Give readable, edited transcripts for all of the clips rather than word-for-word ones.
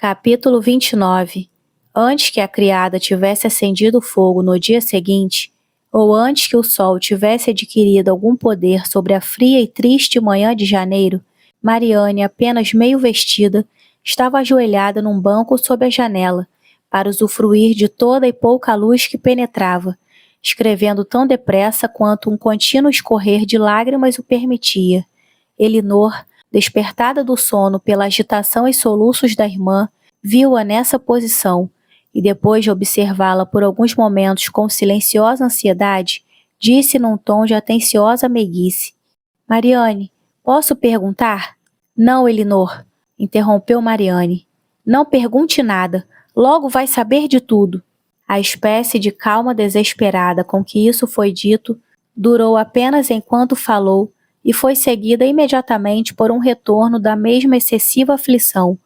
Capítulo 29. Antes que a criada tivesse acendido o fogo no dia seguinte, ou antes que o sol tivesse adquirido algum poder sobre a fria e triste manhã de janeiro, Mariane, apenas meio vestida, estava ajoelhada num banco sob a janela, para usufruir de toda e pouca luz que penetrava, escrevendo tão depressa quanto um contínuo escorrer de lágrimas o permitia. Elinor, despertada do sono pela agitação e soluços da irmã, viu-a nessa posição, e depois de observá-la por alguns momentos com silenciosa ansiedade, disse num tom de atenciosa meiguice: Mariane, posso perguntar? Não, Elinor, interrompeu Mariane. Não pergunte nada, logo vai saber de tudo. A espécie de calma desesperada com que isso foi dito durou apenas enquanto falou, e foi seguida imediatamente por um retorno da mesma excessiva aflição.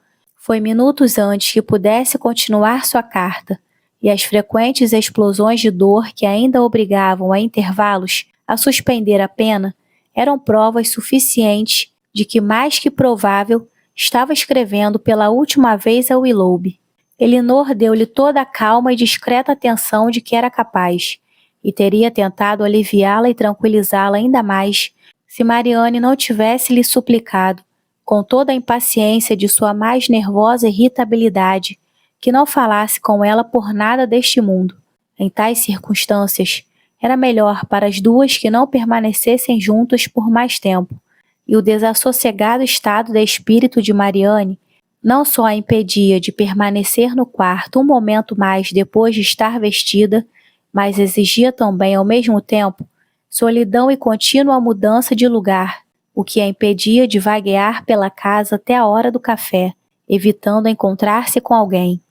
Foi minutos antes que pudesse continuar sua carta, e as frequentes explosões de dor que ainda obrigavam a intervalos a suspender a pena eram provas suficientes de que, mais que provável, estava escrevendo pela última vez a Willoughby. Elinor deu-lhe toda a calma e discreta atenção de que era capaz, e teria tentado aliviá-la e tranquilizá-la ainda mais, se Mariane não tivesse lhe suplicado, com toda a impaciência de sua mais nervosa irritabilidade, que não falasse com ela por nada deste mundo. Em tais circunstâncias, era melhor para as duas que não permanecessem juntas por mais tempo, e o desassossegado estado de espírito de Mariane não só a impedia de permanecer no quarto um momento mais depois de estar vestida, mas exigia também, ao mesmo tempo, solidão e contínua mudança de lugar, o que a impedia de vaguear pela casa até a hora do café, evitando encontrar-se com alguém.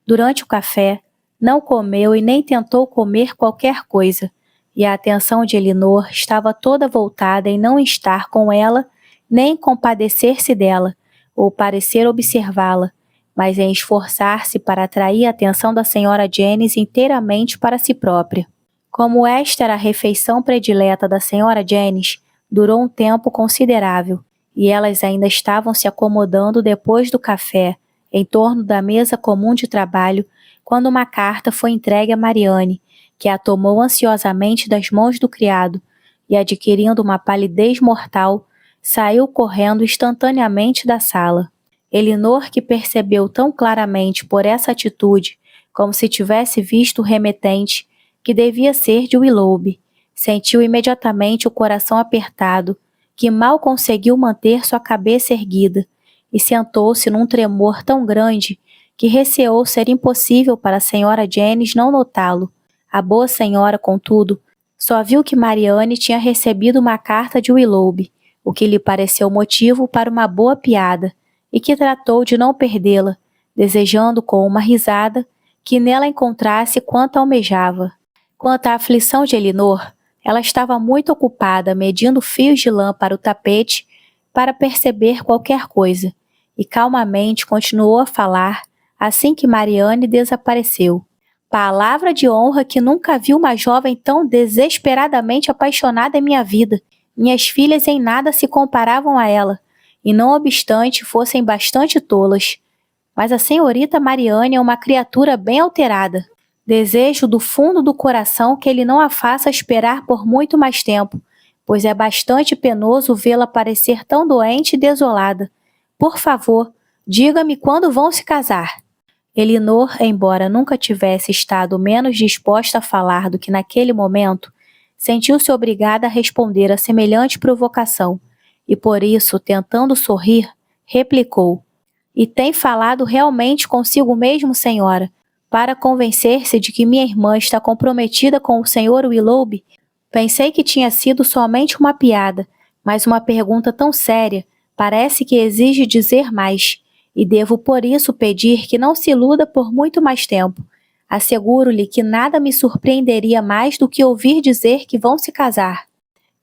Durante o café, não comeu e nem tentou comer qualquer coisa, e a atenção de Elinor estava toda voltada em não estar com ela, nem em compadecer-se dela, ou parecer observá-la, mas em esforçar-se para atrair a atenção da senhora Jennings inteiramente para si própria. Como esta era a refeição predileta da senhora Jennings, durou um tempo considerável, e elas ainda estavam se acomodando depois do café, em torno da mesa comum de trabalho, quando uma carta foi entregue a Mariane, que a tomou ansiosamente das mãos do criado, e adquirindo uma palidez mortal, saiu correndo instantaneamente da sala. Elinor, que percebeu tão claramente por essa atitude, como se tivesse visto o remetente, que devia ser de Willoughby, sentiu imediatamente o coração apertado, que mal conseguiu manter sua cabeça erguida, e sentou-se num tremor tão grande que receou ser impossível para a senhora Jennings não notá-lo. A boa senhora, contudo, só viu que Mariane tinha recebido uma carta de Willoughby, o que lhe pareceu motivo para uma boa piada, e que tratou de não perdê-la, desejando com uma risada que nela encontrasse quanto almejava. Quanto à aflição de Elinor, ela estava muito ocupada medindo fios de lã para o tapete para perceber qualquer coisa, e calmamente continuou a falar assim que Mariane desapareceu. Palavra de honra que nunca vi uma jovem tão desesperadamente apaixonada em minha vida. Minhas filhas em nada se comparavam a ela, e não obstante fossem bastante tolas. Mas a senhorita Mariane é uma criatura bem alterada. Desejo do fundo do coração que ele não a faça esperar por muito mais tempo, pois é bastante penoso vê-la parecer tão doente e desolada. Por favor, diga-me quando vão se casar. Elinor, embora nunca tivesse estado menos disposta a falar do que naquele momento, sentiu-se obrigada a responder a semelhante provocação, e por isso, tentando sorrir, replicou: E tem falado realmente consigo mesmo, senhora, para convencer-se de que minha irmã está comprometida com o senhor Willoughby? Pensei que tinha sido somente uma piada, mas uma pergunta tão séria parece que exige dizer mais, e devo por isso pedir que não se iluda por muito mais tempo. Asseguro-lhe que nada me surpreenderia mais do que ouvir dizer que vão se casar.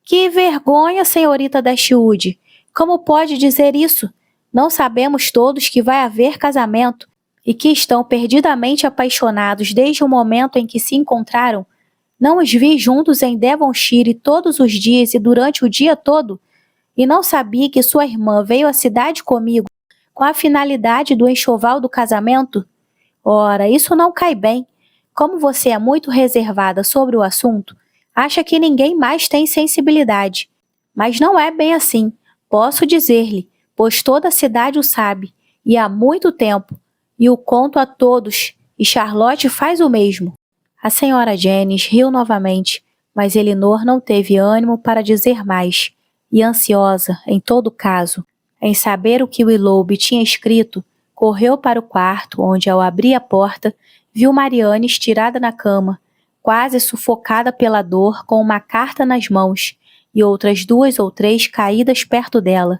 Que vergonha, senhorita Dashwood! Como pode dizer isso? Não sabemos todos que vai haver casamento, e que estão perdidamente apaixonados desde o momento em que se encontraram? Não os vi juntos em Devonshire todos os dias e durante o dia todo? E não sabia que sua irmã veio à cidade comigo com a finalidade do enxoval do casamento? Ora, isso não cai bem. Como você é muito reservada sobre o assunto, acha que ninguém mais tem sensibilidade. Mas não é bem assim, posso dizer-lhe, pois toda a cidade o sabe, e há muito tempo, e o conto a todos, e Charlotte faz o mesmo. A senhora Jennings riu novamente, mas Elinor não teve ânimo para dizer mais, e ansiosa, em todo caso, em saber o que Willoughby tinha escrito, correu para o quarto, onde ao abrir a porta, viu Marianne estirada na cama, quase sufocada pela dor, com uma carta nas mãos, e outras 2 ou 3 caídas perto dela.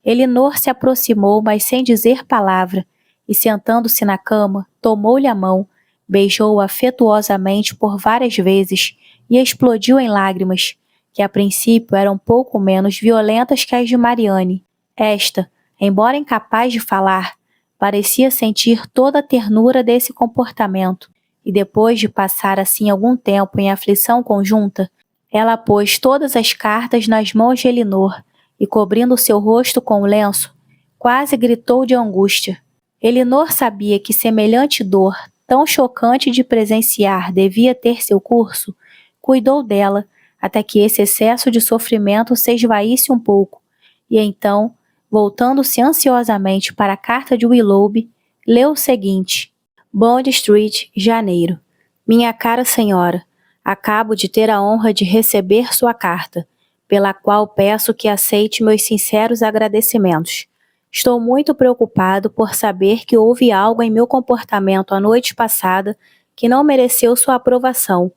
Elinor se aproximou, mas sem dizer palavra, e sentando-se na cama, tomou-lhe a mão, beijou-o afetuosamente por várias vezes e explodiu em lágrimas, que a princípio eram pouco menos violentas que as de Marianne. Esta, embora incapaz de falar, parecia sentir toda a ternura desse comportamento, e depois de passar assim algum tempo em aflição conjunta, ela pôs todas as cartas nas mãos de Elinor e, cobrindo seu rosto com o lenço, quase gritou de angústia. Elinor sabia que semelhante dor, tão chocante de presenciar, devia ter seu curso, cuidou dela, até que esse excesso de sofrimento se esvaísse um pouco, e então, voltando-se ansiosamente para a carta de Willoughby, leu o seguinte: Bond Street, janeiro. Minha cara senhora, acabo de ter a honra de receber sua carta, pela qual peço que aceite meus sinceros agradecimentos. Estou muito preocupado por saber que houve algo em meu comportamento a noite passada que não mereceu sua aprovação,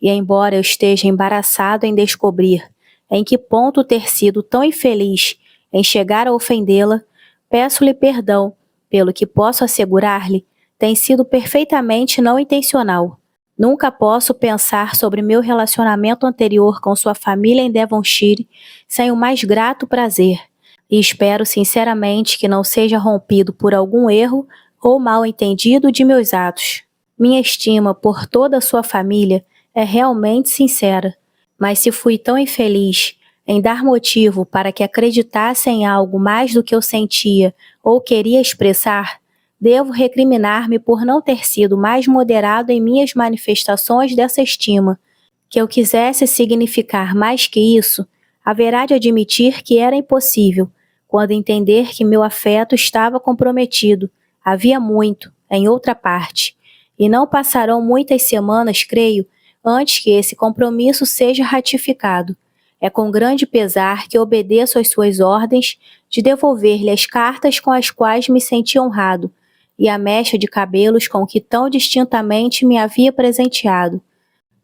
e embora eu esteja embaraçado em descobrir em que ponto ter sido tão infeliz em chegar a ofendê-la, peço-lhe perdão, pelo que posso assegurar-lhe, tem sido perfeitamente não intencional. Nunca posso pensar sobre meu relacionamento anterior com sua família em Devonshire sem o mais grato prazer, e espero sinceramente que não seja rompido por algum erro ou mal-entendido de meus atos. Minha estima por toda a sua família é realmente sincera, mas se fui tão infeliz em dar motivo para que acreditasse em algo mais do que eu sentia ou queria expressar, devo recriminar-me por não ter sido mais moderado em minhas manifestações dessa estima. Que eu quisesse significar mais que isso, haverá de admitir que era impossível, quando entender que meu afeto estava comprometido, havia muito, em outra parte, e não passarão muitas semanas, creio, antes que esse compromisso seja ratificado. É com grande pesar que obedeço às suas ordens de devolver-lhe as cartas com as quais me senti honrado, e a mecha de cabelos com que tão distintamente me havia presenteado.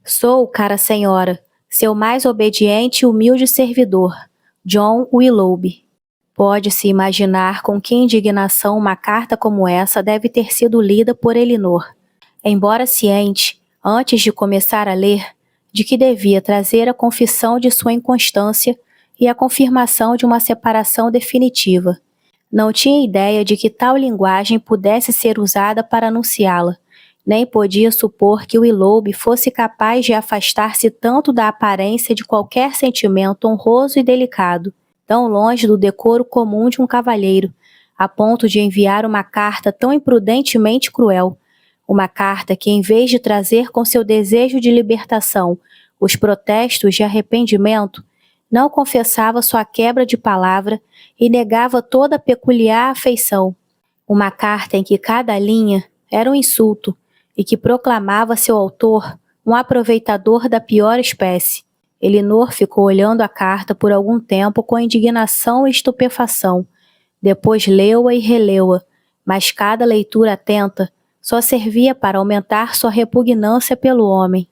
Sou, cara senhora, seu mais obediente e humilde servidor, John Willoughby. Pode-se imaginar com que indignação uma carta como essa deve ter sido lida por Elinor. Embora ciente, antes de começar a ler, de que devia trazer a confissão de sua inconstância e a confirmação de uma separação definitiva. Não tinha ideia de que tal linguagem pudesse ser usada para anunciá-la, nem podia supor que Willoughby fosse capaz de afastar-se tanto da aparência de qualquer sentimento honroso e delicado, tão longe do decoro comum de um cavalheiro, a ponto de enviar uma carta tão imprudentemente cruel, uma carta que, em vez de trazer com seu desejo de libertação os protestos de arrependimento, não confessava sua quebra de palavra e negava toda a peculiar afeição. Uma carta em que cada linha era um insulto e que proclamava seu autor um aproveitador da pior espécie. Elinor ficou olhando a carta por algum tempo com indignação e estupefação. Depois leu-a e releu-a, mas cada leitura atenta só servia para aumentar sua repugnância pelo homem.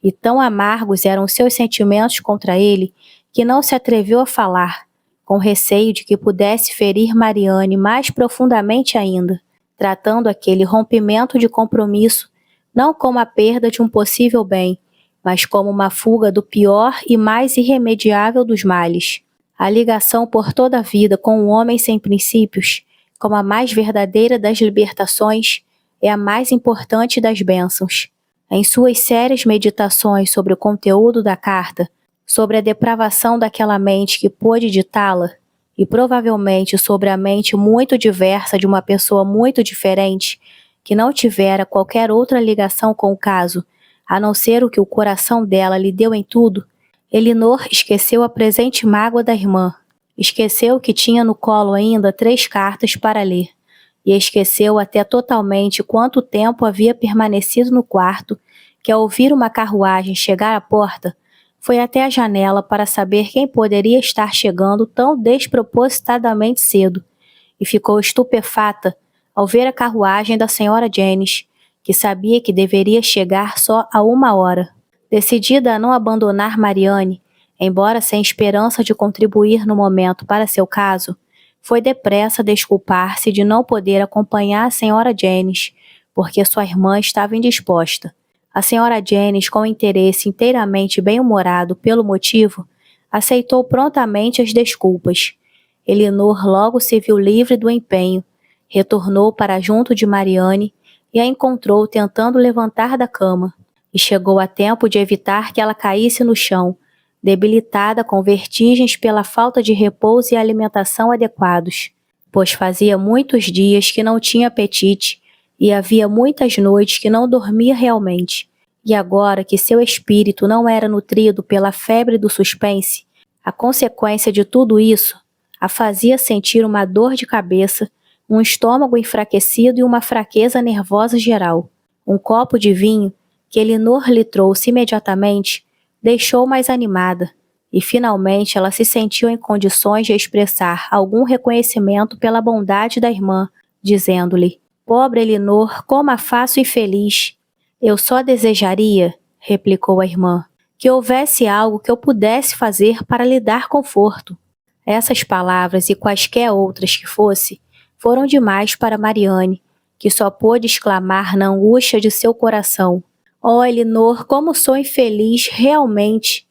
E tão amargos eram seus sentimentos contra ele, que não se atreveu a falar, com receio de que pudesse ferir Marianne mais profundamente ainda, tratando aquele rompimento de compromisso não como a perda de um possível bem, mas como uma fuga do pior e mais irremediável dos males. A ligação por toda a vida com um homem sem princípios, como a mais verdadeira das libertações, é a mais importante das bênçãos. Em suas sérias meditações sobre o conteúdo da carta, sobre a depravação daquela mente que pôde ditá-la, e provavelmente sobre a mente muito diversa de uma pessoa muito diferente, que não tivera qualquer outra ligação com o caso, a não ser o que o coração dela lhe deu em tudo, Elinor esqueceu a presente mágoa da irmã, esqueceu que tinha no colo ainda 3 cartas para ler, e esqueceu até totalmente quanto tempo havia permanecido no quarto, que ao ouvir uma carruagem chegar à porta, foi até a janela para saber quem poderia estar chegando tão despropositadamente cedo, e ficou estupefata ao ver a carruagem da senhora Jennings, que sabia que deveria chegar só a 1 hora. Decidida a não abandonar Marianne, embora sem esperança de contribuir no momento para seu caso, foi depressa desculpar-se de não poder acompanhar a senhora Jennings, porque sua irmã estava indisposta. A senhora Jennings, com interesse inteiramente bem-humorado pelo motivo, aceitou prontamente as desculpas. Elinor logo se viu livre do empenho, retornou para junto de Marianne e a encontrou tentando levantar da cama, e chegou a tempo de evitar que ela caísse no chão, debilitada com vertigens pela falta de repouso e alimentação adequados, pois fazia muitos dias que não tinha apetite e havia muitas noites que não dormia realmente, e agora que seu espírito não era nutrido pela febre do suspense, a consequência de tudo isso a fazia sentir uma dor de cabeça, um estômago enfraquecido e uma fraqueza nervosa geral. Um copo de vinho, que Elinor lhe trouxe imediatamente, deixou mais animada, e finalmente ela se sentiu em condições de expressar algum reconhecimento pela bondade da irmã, dizendo-lhe: "Pobre Elinor, como a faço infeliz." "Eu só desejaria," replicou a irmã, "que houvesse algo que eu pudesse fazer para lhe dar conforto." Essas palavras e quaisquer outras que fosse, foram demais para Marianne, que só pôde exclamar na angústia de seu coração: "Oh, Elinor, como sou infeliz, realmente!"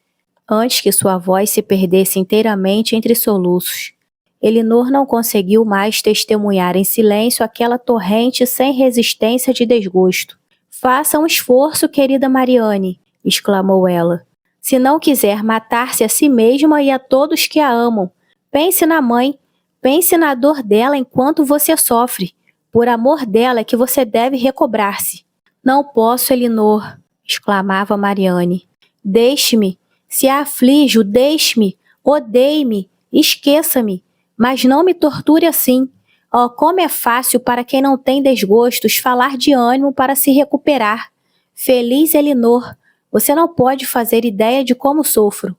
Antes que sua voz se perdesse inteiramente entre soluços. Elinor não conseguiu mais testemunhar em silêncio aquela torrente sem resistência de desgosto. "Faça um esforço, querida Marianne," exclamou ela. "Se não quiser matar-se a si mesma e a todos que a amam, pense na mãe, pense na dor dela enquanto você sofre. Por amor dela é que você deve recobrar-se." "Não posso, Elinor," exclamava Marianne. "Deixe-me. Se a aflijo, deixe-me. Odeie-me. Esqueça-me. Mas não me torture assim. Oh, como é fácil para quem não tem desgostos falar de ânimo para se recuperar. Feliz Elinor, você não pode fazer ideia de como sofro."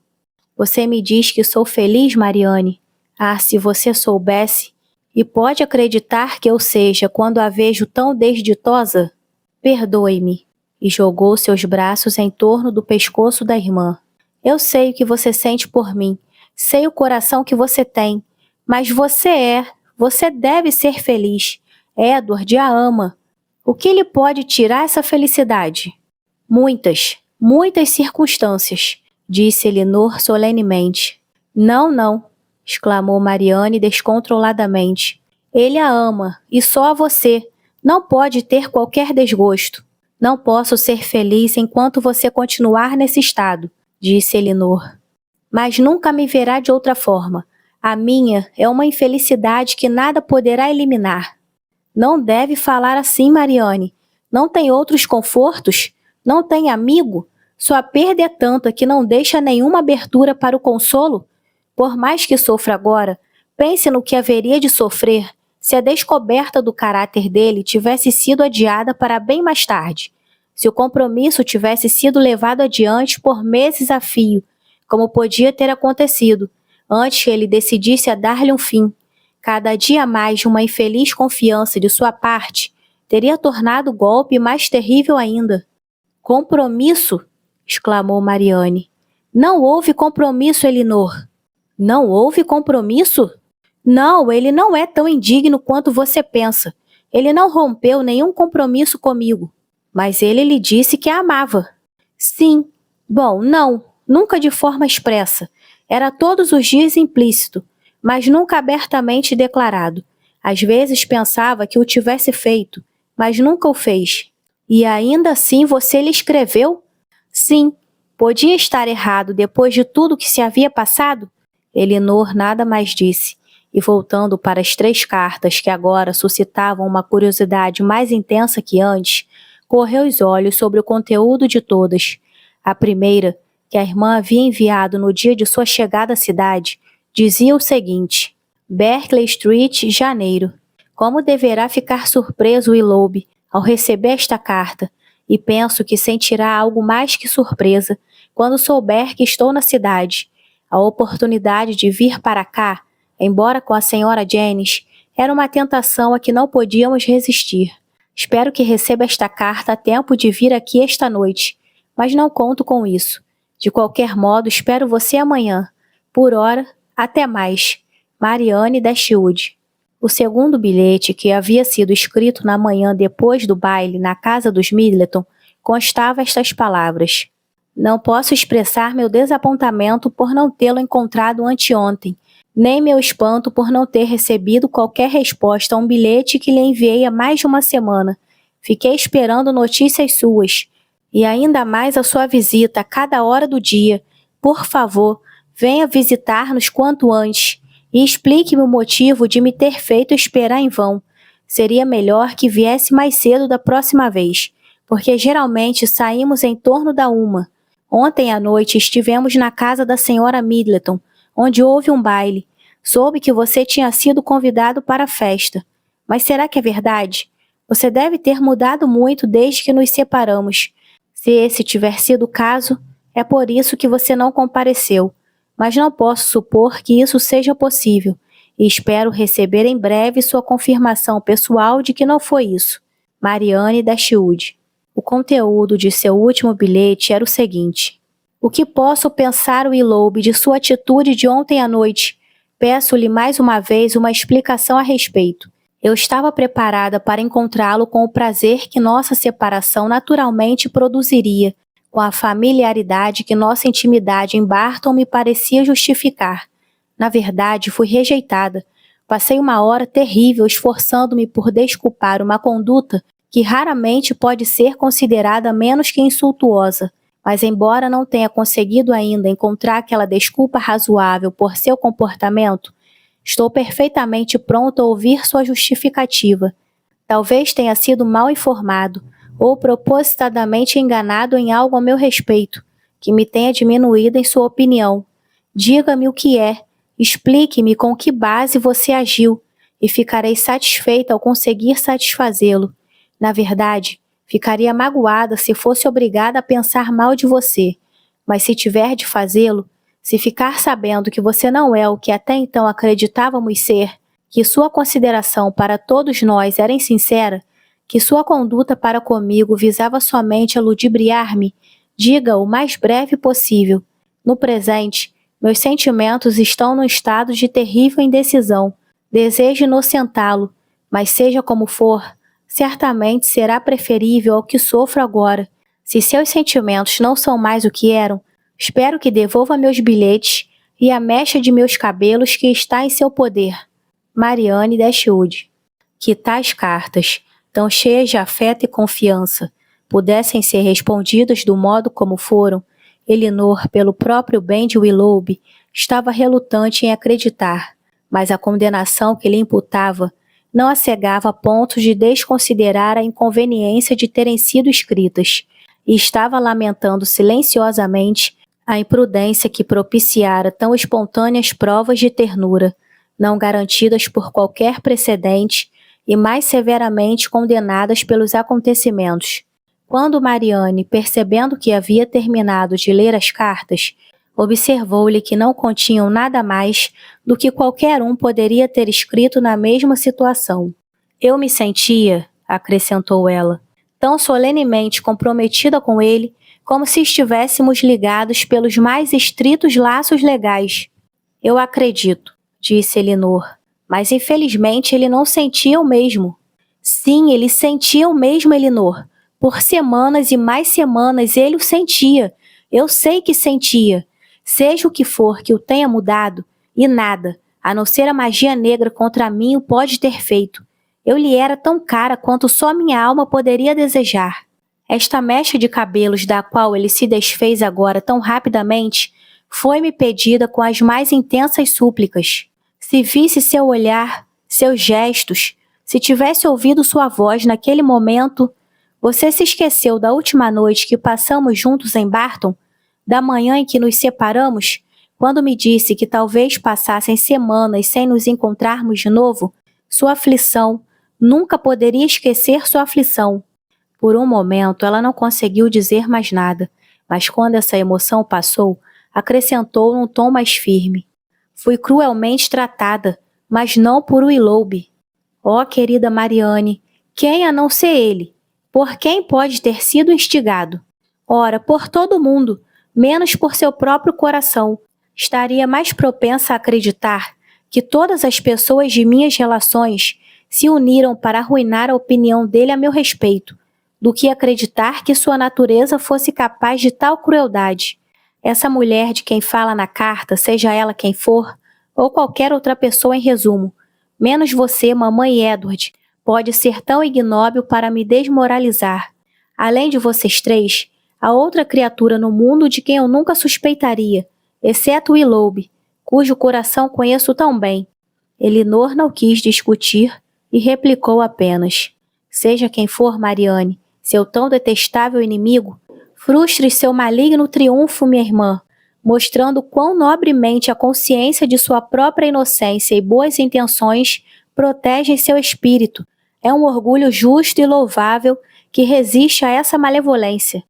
"Você me diz que sou feliz, Marianne? Ah, se você soubesse. E pode acreditar que eu seja quando a vejo tão desditosa? Perdoe-me." E jogou seus braços em torno do pescoço da irmã. "Eu sei o que você sente por mim. Sei o coração que você tem. Mas você deve ser feliz. Edward a ama. O que lhe pode tirar essa felicidade?" Muitas circunstâncias," disse Elinor solenemente. "Não, não," exclamou Marianne descontroladamente. "Ele a ama, e só a você. Não pode ter qualquer desgosto." "Não posso ser feliz enquanto você continuar nesse estado," disse Elinor. "Mas nunca me verá de outra forma. A minha é uma infelicidade que nada poderá eliminar." "Não deve falar assim, Marianne. Não tem outros confortos? Não tem amigo? Sua perda é tanta que não deixa nenhuma abertura para o consolo? Por mais que sofra agora, pense no que haveria de sofrer se a descoberta do caráter dele tivesse sido adiada para bem mais tarde. Se o compromisso tivesse sido levado adiante por meses a fio, como podia ter acontecido, antes que ele decidisse a dar-lhe um fim. Cada dia mais de uma infeliz confiança de sua parte teria tornado o golpe mais terrível ainda." "Compromisso?" exclamou Marianne. "Não houve compromisso, Elinor." "Não houve compromisso?" "Não, ele não é tão indigno quanto você pensa. Ele não rompeu nenhum compromisso comigo." "Mas ele lhe disse que a amava." "Sim. Bom, não, nunca de forma expressa. Era todos os dias implícito, mas nunca abertamente declarado. Às vezes pensava que o tivesse feito, mas nunca o fez." "E ainda assim você lhe escreveu?" "Sim. Podia estar errado depois de tudo que se havia passado?" Elinor nada mais disse. e voltando para as 3 cartas que agora suscitavam uma curiosidade mais intensa que antes, correu os olhos sobre o conteúdo de todas. A primeira, que a irmã havia enviado no dia de sua chegada à cidade, dizia o seguinte: Berkeley Street, janeiro. Como deverá ficar surpreso Willoughby ao receber esta carta, e penso que sentirá algo mais que surpresa quando souber que estou na cidade. A oportunidade de vir para cá, embora com a senhora Jennings, era uma tentação a que não podíamos resistir. Espero que receba esta carta a tempo de vir aqui esta noite, mas não conto com isso. De qualquer modo, espero você amanhã. Por ora, até mais. Marianne Dashwood. O segundo bilhete, que havia sido escrito na manhã depois do baile na casa dos Middleton, constava estas palavras: Não posso expressar meu desapontamento por não tê-lo encontrado anteontem, nem meu espanto por não ter recebido qualquer resposta a um bilhete que lhe enviei há mais de uma semana. Fiquei esperando notícias suas, e ainda mais a sua visita a cada hora do dia. Por favor, venha visitar-nos quanto antes, e explique-me o motivo de me ter feito esperar em vão. Seria melhor que viesse mais cedo da próxima vez, porque geralmente saímos em torno da 1. Ontem à noite estivemos na casa da senhora Middleton, onde houve um baile. Soube que você tinha sido convidado para a festa. Mas será que é verdade? Você deve ter mudado muito desde que nos separamos. Se esse tiver sido o caso, é por isso que você não compareceu. Mas não posso supor que isso seja possível, e espero receber em breve sua confirmação pessoal de que não foi isso. Marianne Dashwood. O conteúdo de seu último bilhete era o seguinte: O que posso pensar, Willoughby, de sua atitude de ontem à noite? Peço-lhe mais uma vez uma explicação a respeito. Eu estava preparada para encontrá-lo com o prazer que nossa separação naturalmente produziria, com a familiaridade que nossa intimidade em Barton me parecia justificar. Na verdade, fui rejeitada. Passei uma hora terrível esforçando-me por desculpar uma conduta que raramente pode ser considerada menos que insultuosa. Mas embora não tenha conseguido ainda encontrar aquela desculpa razoável por seu comportamento, estou perfeitamente pronto a ouvir sua justificativa. Talvez tenha sido mal informado, ou propositadamente enganado em algo a meu respeito, que me tenha diminuído em sua opinião. Diga-me o que é, explique-me com que base você agiu, e ficarei satisfeita ao conseguir satisfazê-lo. Na verdade, ficaria magoada se fosse obrigada a pensar mal de você, mas se tiver de fazê-lo, se ficar sabendo que você não é o que até então acreditávamos ser, que sua consideração para todos nós era insincera, que sua conduta para comigo visava somente a ludibriar-me, diga o mais breve possível. No presente, meus sentimentos estão num estado de terrível indecisão. Desejo inocentá-lo, mas seja como for, certamente será preferível ao que sofro agora. Se seus sentimentos não são mais o que eram, espero que devolva meus bilhetes e a mecha de meus cabelos que está em seu poder. Marianne Dashwood. Que tais cartas, tão cheias de afeto e confiança, pudessem ser respondidas do modo como foram, Elinor, pelo próprio bem de Willoughby, estava relutante em acreditar, mas a condenação que lhe imputava não a cegava a ponto de desconsiderar a inconveniência de terem sido escritas, e estava lamentando silenciosamente a imprudência que propiciara tão espontâneas provas de ternura, não garantidas por qualquer precedente e mais severamente condenadas pelos acontecimentos. Quando Marianne, percebendo que havia terminado de ler as cartas, observou-lhe que não continham nada mais do que qualquer um poderia ter escrito na mesma situação. Eu me sentia, acrescentou ela, tão solenemente comprometida com ele, como se estivéssemos ligados pelos mais estritos laços legais. Eu acredito, disse Elinor, mas infelizmente ele não sentia o mesmo. Sim, ele sentia o mesmo, Elinor. Por semanas e mais semanas ele o sentia. Eu sei que sentia. Seja o que for que o tenha mudado, e nada, a não ser a magia negra contra mim, o pode ter feito. Eu lhe era tão cara quanto só minha alma poderia desejar. Esta mecha de cabelos da qual ele se desfez agora tão rapidamente, foi-me pedida com as mais intensas súplicas. Se visse seu olhar, seus gestos, se tivesse ouvido sua voz naquele momento, você se esqueceu da última noite que passamos juntos em Barton? Da manhã em que nos separamos? Quando me disse que talvez passassem semanas sem nos encontrarmos de novo? Sua aflição, nunca poderia esquecer sua aflição. Por um momento ela não conseguiu dizer mais nada, mas quando essa emoção passou, acrescentou num tom mais firme. Fui cruelmente tratada, mas não por Willoughby. Oh, querida Mariane, quem a não ser ele? Por quem pode ter sido instigado? Ora, por todo mundo, menos por seu próprio coração. Estaria mais propensa a acreditar que todas as pessoas de minhas relações se uniram para arruinar a opinião dele a meu respeito, do que acreditar que sua natureza fosse capaz de tal crueldade. Essa mulher de quem fala na carta, seja ela quem for, ou qualquer outra pessoa em resumo, menos você, mamãe e Edward, pode ser tão ignóbil para me desmoralizar. Além de vocês três, há outra criatura no mundo de quem eu nunca suspeitaria, exceto Willoughby, cujo coração conheço tão bem. Elinor não quis discutir e replicou apenas: seja quem for, Mariane, seu tão detestável inimigo, frustre seu maligno triunfo, minha irmã, mostrando quão nobremente a consciência de sua própria inocência e boas intenções protegem seu espírito. É um orgulho justo e louvável que resiste a essa malevolência.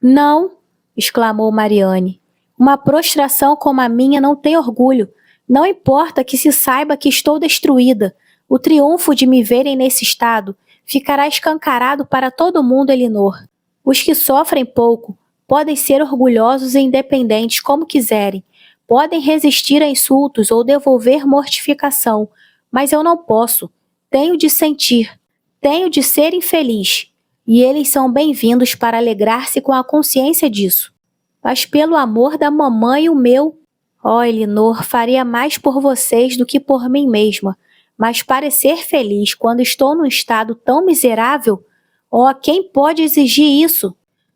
Não, exclamou Mariane. Uma prostração como a minha não tem orgulho. Não importa que se saiba que estou destruída. O triunfo de me verem nesse estado ficará escancarado para todo mundo, Elinor. Os que sofrem pouco podem ser orgulhosos e independentes como quiserem. Podem resistir a insultos ou devolver mortificação. Mas eu não posso. Tenho de sentir. Tenho de ser infeliz. E eles são bem-vindos para alegrar-se com a consciência disso. Mas pelo amor da mamãe e o meu, oh, Elinor, faria mais por vocês do que por mim mesma. Mas parecer feliz quando estou num estado tão miserável, oh, quem pode exigir isso?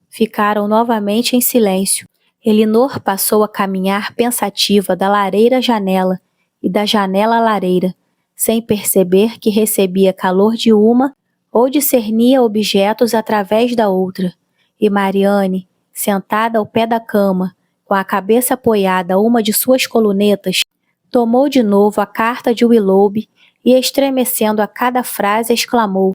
Ficaram novamente em silêncio. Elinor passou a caminhar pensativa da lareira à janela e da janela à lareira, sem perceber que recebia calor de uma ou discernia objetos através da outra. E Mariane, sentada ao pé da cama, com a cabeça apoiada a uma de suas colunetas, tomou de novo a carta de Willoughby e, estremecendo a cada frase, exclamou: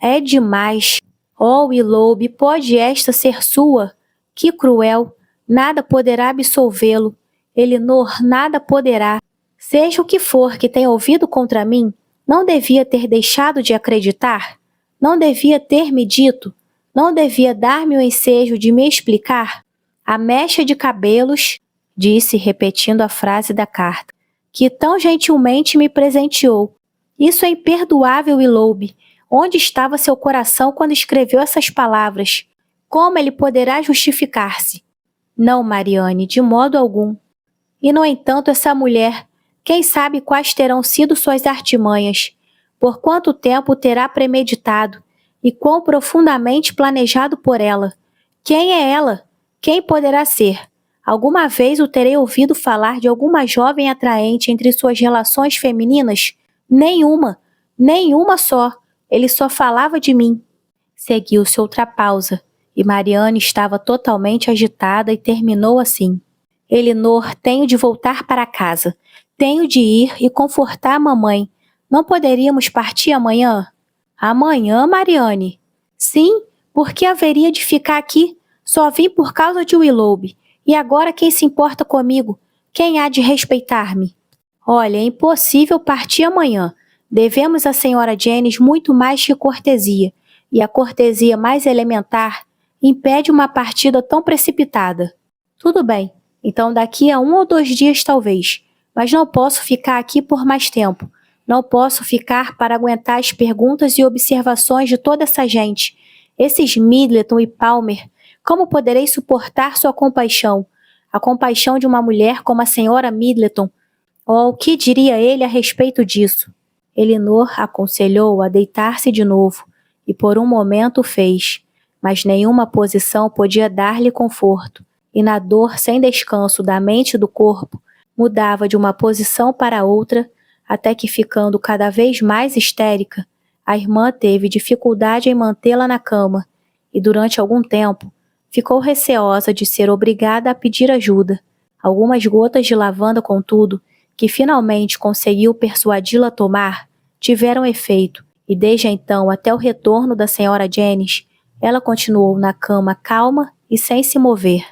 é demais! Oh, Willoughby, pode esta ser sua? Que cruel! Nada poderá absolvê-lo. Elinor, nada poderá. Seja o que for que tenha ouvido contra mim, não devia ter deixado de acreditar? Não devia ter me dito? Não devia dar-me o ensejo de me explicar? A mecha de cabelos, disse, repetindo a frase da carta, que tão gentilmente me presenteou. Isso é imperdoável, Willoughby. Onde estava seu coração quando escreveu essas palavras? Como ele poderá justificar-se? Não, Mariane, de modo algum. E, no entanto, essa mulher, quem sabe quais terão sido suas artimanhas? Por quanto tempo terá premeditado? E quão profundamente planejado por ela? Quem é ela? Quem poderá ser? Alguma vez o terei ouvido falar de alguma jovem atraente entre suas relações femininas? Nenhuma. Nenhuma só. Ele só falava de mim. Seguiu-se outra pausa, e Mariane estava totalmente agitada e terminou assim: Elinor, tenho de voltar para casa. Tenho de ir e confortar a mamãe. Não poderíamos partir amanhã? Amanhã, Mariane? Sim, porque haveria de ficar aqui? Só vim por causa de Willoughby. E agora quem se importa comigo? Quem há de respeitar-me? Olha, é impossível partir amanhã. Devemos à senhora Jennings muito mais que cortesia, e a cortesia mais elementar impede uma partida tão precipitada. Tudo bem, então daqui a 1 ou 2 dias talvez, mas não posso ficar aqui por mais tempo. Não posso ficar para aguentar as perguntas e observações de toda essa gente. Esses Middleton e Palmer, como poderei suportar sua compaixão? A compaixão de uma mulher como a senhora Middleton? Oh, o que diria ele a respeito disso? Elinor aconselhou-o a deitar-se de novo, e por um momento o fez, mas nenhuma posição podia dar-lhe conforto, e na dor sem descanso da mente e do corpo, mudava de uma posição para outra, até que, ficando cada vez mais histérica, a irmã teve dificuldade em mantê-la na cama e, durante algum tempo, ficou receosa de ser obrigada a pedir ajuda. Algumas gotas de lavanda, contudo, que finalmente conseguiu persuadi-la a tomar, tiveram efeito, e desde então até o retorno da senhora Jennings, ela continuou na cama calma e sem se mover.